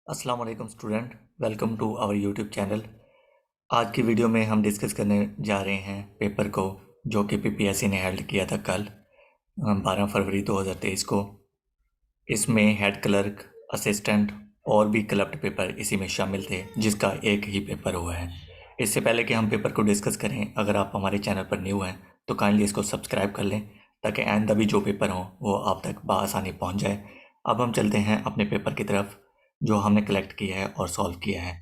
अस्सलाम वालेकुम student, welcome to our YouTube channel. आज की वीडियो में हम डिस्कस करने जा रहे हैं पेपर को जो कि पीपीएससी ने हेल्ड किया था कल 12 फरवरी 2023 को। इसमें हेड क्लर्क, असिस्टेंट और भी क्लब्ड पेपर इसी में शामिल थे, जिसका एक ही पेपर हुआ है। इससे पहले कि हम पेपर को डिस्कस करें, अगर आप हमारे चैनल पर न्यू हैं तो काइंडली इसको सब्सक्राइब कर लें ताकि आइंदा भी जो पेपर हों वो आप तक बआसानी पहुंच जाए। अब हम चलते हैं अपने पेपर की तरफ जो हमने कलेक्ट किया है और सॉल्व किया है।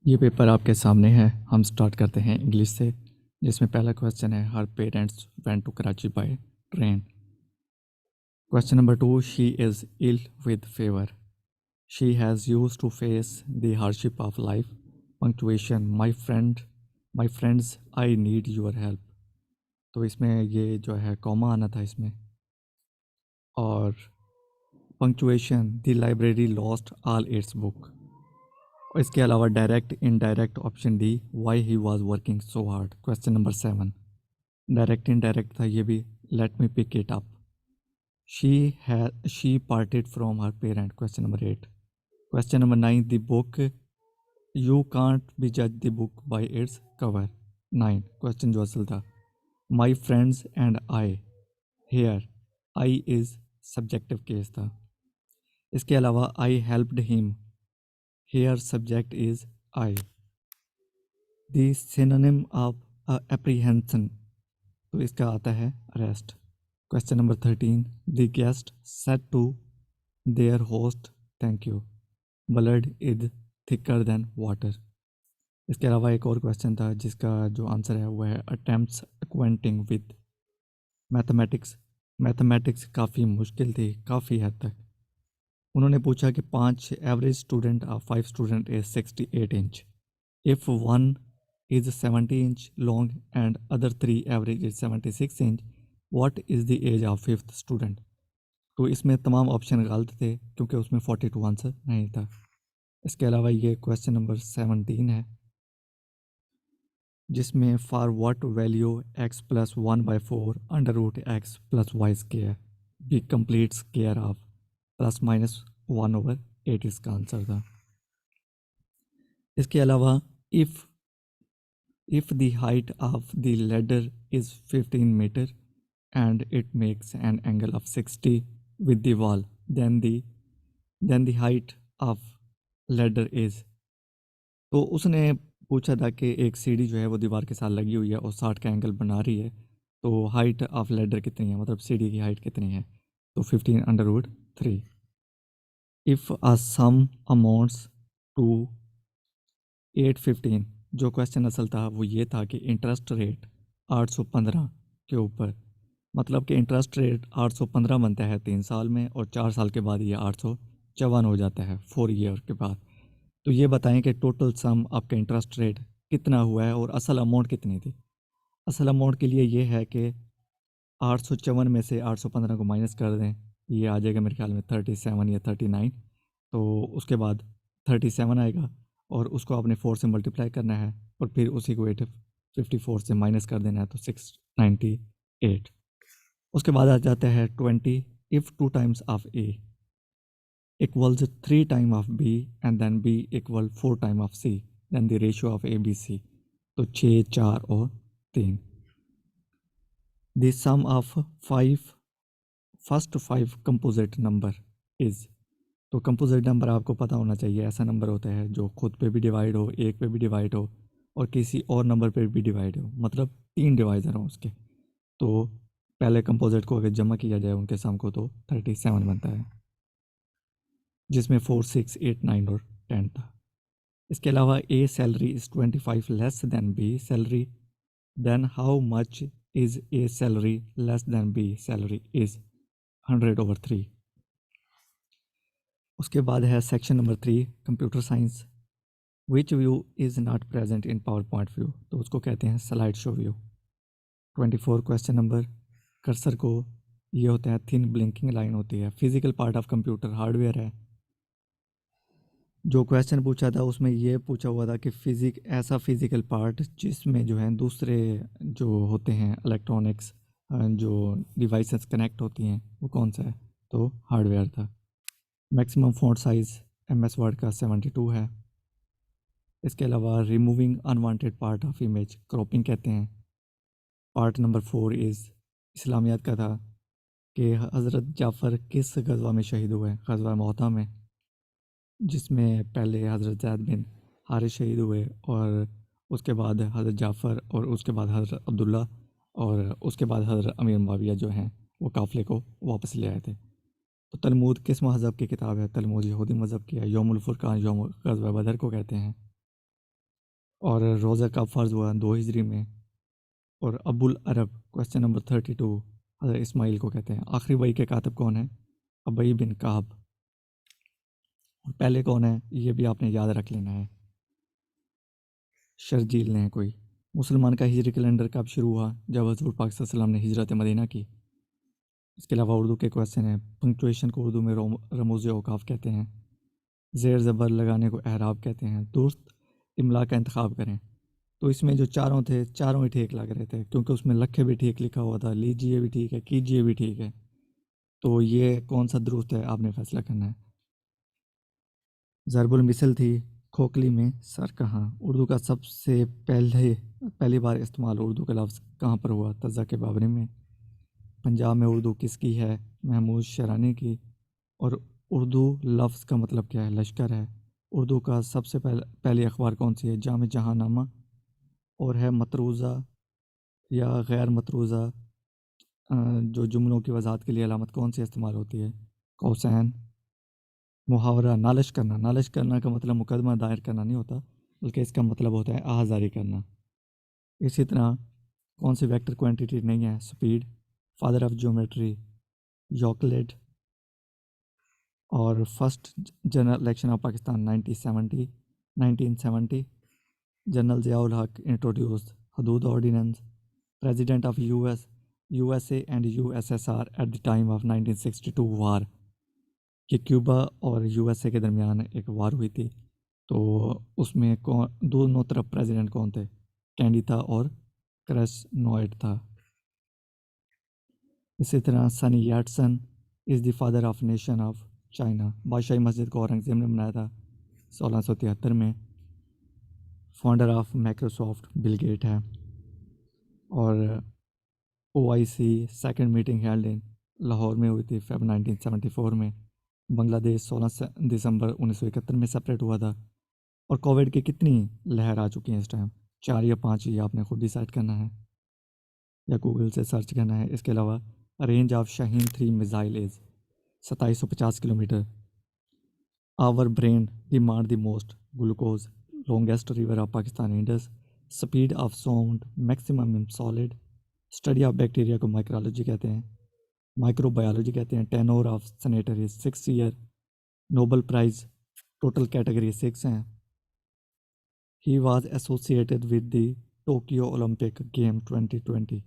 ये पेपर आपके सामने है। हम स्टार्ट करते हैं इंग्लिश से, जिसमें पहला क्वेश्चन है her parents went to Karachi by train. Question number 2, she is ill with favour. She has use to face the hardship of life. Punctuation, my friends I need your help. तो इसमें ये जो है comma आना था इसमें। और punctuation, the library lost all its book. इसके अलावा direct indirect option D, why he was working so hard. Question number 7, direct indirect था ये भी। Let me pick it up. She parted from her parent. Question number 8। Question number 9, the book, you can't be जज the book by its cover. 9 question जो असल था। My friends and I, here I is subjective case था। इसके अलावा I helped him, here subject is I. The synonym of apprehension, तो इसका आता है arrest. Question number 13, the guest said to their host thank you, blood is thicker than water. इसके अलावा एक और क्वेश्चन था जिसका जो आंसर है वो है अटेम्प्ट्स एक्वेंटिंग विद मैथमेटिक्स। मैथमेटिक्स काफ़ी मुश्किल थी काफ़ी हद तक। उन्होंने पूछा कि 5 average student of 5 student is 68 inch. If one is 70 inch long and other 3 average is 76 inch, what is the age of 5th student? तो इसमें तमाम ऑप्शन गलत थे क्योंकि उसमें 42 आंसर नहीं था। इसके अलावा ये क्वेश्चन नंबर 17 है जिसमें for what value x plus 1/4 under root x plus y square be complete square of plus minus 1/8 इसका आंसर था। इसके अलावा if If the height of the ladder is 15 meter and it makes an angle of 60 with the wall, then the height of ladder is। तो उसने पूछा था कि एक सीढ़ी जो है वो दीवार के साथ लगी हुई है और 60 का एंगल बना रही है, तो हाइट ऑफ लैडर कितनी है, मतलब सीढ़ी की हाइट कितनी है। तो 15/3। If a sum amounts to 815, जो क्वेश्चन असल था वो ये था कि इंटरेस्ट रेट 815 के ऊपर, मतलब कि इंटरेस्ट रेट 815 बनता है 3 साल में और 4 साल के बाद ये 854 हो जाता है 4 ईयर के बाद। तो ये बताएं कि टोटल सम आपका इंटरेस्ट रेट कितना हुआ है और असल अमाउंट कितनी थी। असल अमाउंट के लिए ये है कि 854 में से 815 को माइनस कर दें, ये आ जाएगा मेरे ख्याल में 37 या 39। तो उसके बाद 37 आएगा और उसको आपने 4 से मल्टीप्लाई करना है और फिर उसी को 854 से माइनस कर देना है, तो 698। उसके बाद आ जाता है 20, if 2 times of a equals 3 time of b and then b equal 4 time of c, then the ratio of a b c. तो 6, 4 और 3। The sum of 5 first 5 composite number is. तो कंपोजिट नंबर आपको पता होना चाहिए, ऐसा number होता है जो खुद पे भी डिवाइड हो, एक पे भी डिवाइड हो और किसी और नंबर पे भी डिवाइड हो, मतलब 3 डिवाइज़र हो उसके। तो पहले कंपोजिट को अगर जमा किया जाए उनके सम को तो 37 बनता है, जिसमें 4, 6, 8, 9 और 10 था। इसके अलावा A salary is 25 less than B salary, then how much is A salary less than B salary is 100/3। उसके बाद है section number 3 computer science. Which view is not present in PowerPoint view, तो उसको कहते हैं slide show view. 24 question number, cursor को ये होता है थिन ब्लिंकिंग लाइन होती है, physical part of computer hardware है। जो क्वेश्चन पूछा था उसमें ये पूछा हुआ था कि ऐसा फिजिकल पार्ट जिसमें जो है दूसरे जो होते हैं इलेक्ट्रॉनिक्स जो डिवाइसेस कनेक्ट होती हैं वो कौन सा है, तो हार्डवेयर था। Maximum font size MS word का 72 है। इसके अलावा removing unwanted part of image cropping कहते हैं। पार्ट नंबर 4 इज़ इस्लामियात का था कि हज़रत जाफ़र किस गज़वा में शहीद हुए, गज़वा मुअता में, जिसमें पहले हज़रत ज़ैद बिन हारिस शहीद हुए और उसके बाद हज़रत जाफ़र और उसके बाद हज़रत अब्दुल्ला और उसके बाद हज़रत अमीर मुआविया जो हैं वो काफ़िले को वापस ले आए थे। तो तलमूद किस मज़हब की किताब है? तलमूद यहूदी मज़हब की है। यौमुल फुरक़ान यौम ग़ज़वा बदर को कहते हैं। और रोज़ा कब फ़र्ज़ हुआ? 2 हिजरी में। और अबुल अरब क्वेश्चन नंबर 32 हज़रत इस्माइल को कहते हैं। आखिरी वही के कातिब कौन है? अबई बिन काब। और पहले कौन है? ये भी आपने याद रख लेना है, शर्जील ने कोई। मुसलमान का हिजरी कैलेंडर कब शुरू हुआ? जब हज़ूर पाक सल्लल्लाहु अलैहि वसल्लम ने हिजरत मदीना की। इसके अलावा उर्दू के क्वेश्चन है। पंक्चुएशन को उर्दू में रमूज़ औक़ाफ़ कहते हैं। ज़ेर ज़बर लगाने को एहराब कहते हैं। दुरुस्त इमला का इंतखाब करें। तो इसमें जो चारों थे, चारों ही ठीक लग रहे थे, क्योंकि उसमें लखे भी ठीक लिखा हुआ था, लीजिए भी ठीक है, कीजिए भी ठीक है। तो ये कौन सा दुरुस्त है, आपने फैसला करना है। ज़रबुल मिसल थी खोखली में सर कहाँ? उर्दू का सबसे पहली बार इस्तेमाल उर्दू का लफ्ज़ कहाँ पर हुआ? तज़ा के बाबरी में। पंजाब में उर्दू किसकी है? महमूद शरानी की। और उर्दू लफ्ज़ का मतलब क्या है? लश्कर है। उर्दू का सबसे पहली अखबार कौन सी है? जाम जहांनामा। और है मतरूज़ा या गैर मतरूज़ा जो जुमलों की वजाहत के लिए अलामत कौन सी इस्तेमाल होती है? कौसैन। मुहावरा नालिश करना का मतलब मुकदमा दायर करना नहीं होता, बल्कि इसका मतलब होता है आहाजारी करना। इसी तरह कौन सी वेक्टर क्वांटिटी नहीं है? Speed. Father of geometry Euclid. और first general election of Pakistan 1970 general Ziaul Haq introduced Hudood ordinance. President of USA and USSR at the time of 1962 war. कि क्यूबा और USA के दरमियान एक वार हुई थी, तो उसमें कौन दोनों तरफ प्रेसिडेंट कौन थे? कैंडी था और क्रेस्नोइड था। इसी तरह Sun Yatsen is the father of nation of China. Badshahi Masjid को औरंगज़ेब ने बनाया था 1673 में। Founder of Microsoft Bill Gate है। और OIC second meeting held in Lahore में हुई थी फेब 1974 में। बांग्लादेश 16 दिसंबर 1971 में सेपरेट हुआ था। और कोविड की कितनी लहर आ चुकी है इस टाइम? 4 या 5, ये आपने खुद डिसाइड करना है या गूगल से सर्च करना है। इसके अलावा range of Shaheen 3 missile is 2750 kilometre. Our brain demand the most glucose. Longest river of Pakistan Indus. Speed of sound maximum in solid. Study of bacteria को माइक्रोलॉजी कहते हैं, माइक्रोबायोलॉजी कहते हैं। Tenure of senator is 6 year. Nobel prize total category 6 हैं। He was associated with the Tokyo Olympic game 2020।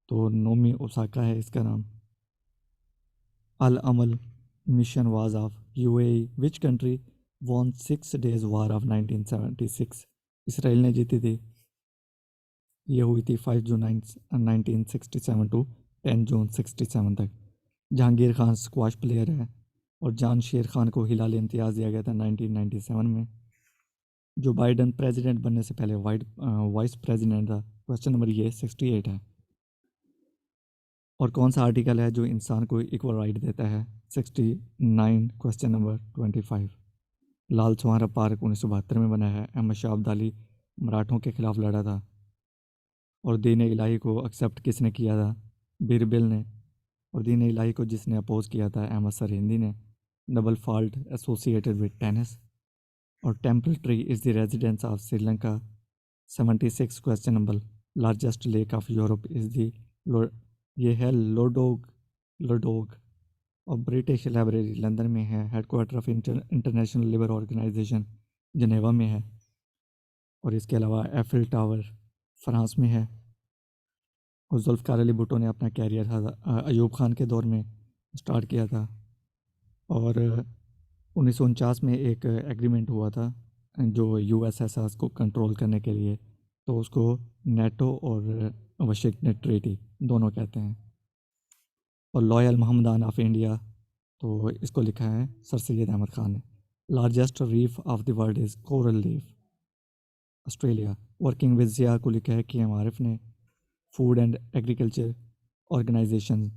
तो Naomi Osaka है इसका नाम। Al Amal mission was of UAE। Which country won 6 days war of 1976? Israel ने जीती थी। ये हुई थी 5 जून 1967 टू 10 जून 67 तक। जहांगीर खान स्क्वाश प्लेयर है। और जान शेर खान को हिलाल इम्तियाज़ दिया गया था 1997 में। जो बाइडन प्रेसिडेंट बनने से पहले वाइस प्रेसिडेंट था। क्वेश्चन नंबर ये 68 है। और कौन सा आर्टिकल है जो इंसान को इक्वल राइट देता है? 69 क्वेश्चन नंबर 25। लाल सुहारा पार्क 1972 में बना है। अहमद शाह अब्दाली मराठों के खिलाफ लड़ा था। और दीन इलाही को एक्सेप्ट किसने किया था? बीरबल ने। और दीन इलाही को जिसने अपोज किया था? अहमद सरहिंदी ने। Double fault associated with tennis. और temple tree is the residence of Sri Lanka. 76 question number. Largest lake of Europe is the ये है लोडोग। और ब्रिटिश लाइब्रेरी लंदन में है। Headquarter of International Labour Organization Geneva में है। और इसके अलावा एफिल टावर फ्रांस में है। और जुल्फ़िकार अली भुट्टो ने अपना कैरियर अयूब खान के दौर में स्टार्ट किया था। और 1949 में एक एग्रीमेंट हुआ था जो USSR को कंट्रोल करने के लिए, तो उसको नेटो और वाशिंगटन ट्रीटी दोनों कहते हैं। और लॉयल मोहम्मदान ऑफ इंडिया, तो इसको लिखा है सर सैयद अहमद ख़ान ने। Largest reef of the world is coral reef, Australia. Working with Zia को लिखा है कि एम ने। Food and agriculture organisation,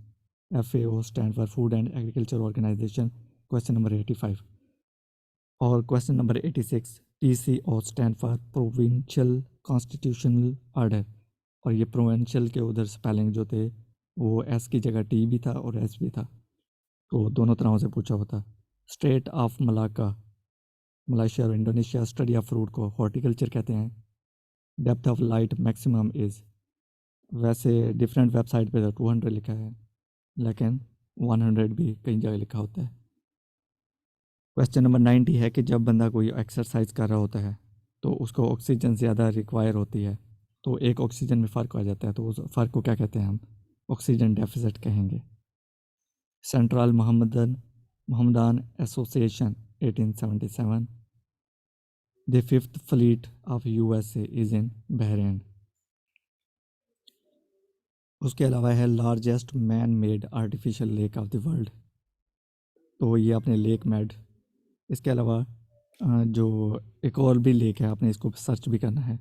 FAO stand for food and agriculture organisation, question number 85। और question number 86, PCO stand for provincial constitutional order. और ये provincial के उधर स्पेलिंग जो थे वो एस की जगह टी भी था और एस भी था, तो दोनों तरह से पूछा होता। स्टेट ऑफ मलाका, मलेशिया और इंडोनेशिया। स्टडी ऑफ फ्रूट को हॉर्टिकल्चर कहते हैं। Depth of light maximum is, वैसे डिफरेंट वेबसाइट पे तो 200 लिखा है, लेकिन 100 भी कई जगह लिखा होता है। क्वेश्चन नंबर 90 है कि जब बंदा कोई एक्सरसाइज कर रहा होता है तो उसको ऑक्सीजन ज़्यादा रिक्वायर होती है, तो एक ऑक्सीजन में फ़र्क आ जाता है, तो उस फ़र्क को क्या कहते हैं हम? ऑक्सीजन डेफिसिट कहेंगे। Central Mohammedan association 1877। The fifth fleet of USA is in Bahrain. उसके अलावा है largest man made artificial lake of the world, तो ये आपने लेक मेड। इसके अलावा जो एक और भी लेक है, आपने इसको सर्च भी करना है,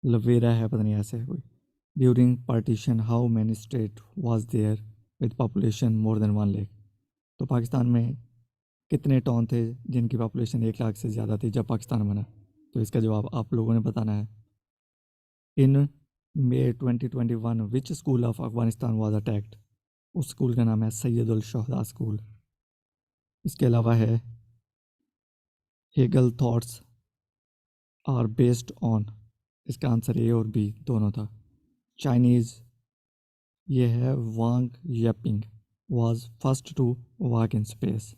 लवेरा है, पता नहीं ऐसे है कोई। During partition how many state was there with population more than 1 lakh. तो पाकिस्तान में कितने टाउन थे जिनकी पॉपुलेशन 1 लाख से ज़्यादा थी जब पाकिस्तान बना? तो इसका जवाब आप लोगों ने बताना है। In May 2021 which school of Afghanistan was attacked? उस स्कूल का नाम है सैयदुल शहदा स्कूल। इसके अलावा है Hegel thoughts are based on, इसका आंसर ए और बी दोनों था। चाइनीज़, ये है Wang Yaping was first to walk in space.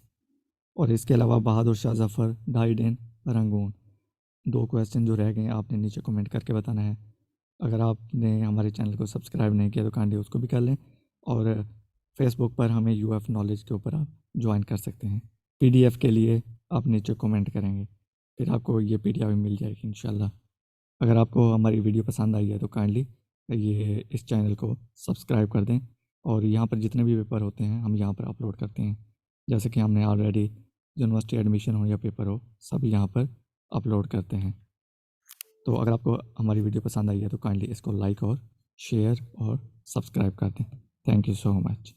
और इसके अलावा Bahadur Shah Zafar died in Rangoon. 2 question जो रह गए आपने नीचे कमेंट करके बताना है। अगर आपने हमारे चैनल को सब्सक्राइब नहीं किया तो काइंडली उसको भी कर लें, और फेसबुक पर हमें UF नॉलेज के ऊपर आप ज्वाइन कर सकते हैं। PDF के लिए आप नीचे कमेंट करेंगे, फिर आपको ये PDF भी मिल जाएगी इंशाल्लाह। अगर आपको हमारी वीडियो पसंद आई है तो काइंडली ये इस चैनल को सब्सक्राइब कर दें, और यहाँ पर जितने भी पेपर होते हैं हम यहाँ पर अपलोड करते हैं, जैसे कि हमने ऑलरेडी यूनिवर्सिटी एडमिशन हो या पेपर हो सब यहाँ पर अपलोड करते हैं। तो अगर आपको हमारी वीडियो पसंद आई है तो काइंडली इसको लाइक और शेयर और सब्सक्राइब कर दें। Thank you so much.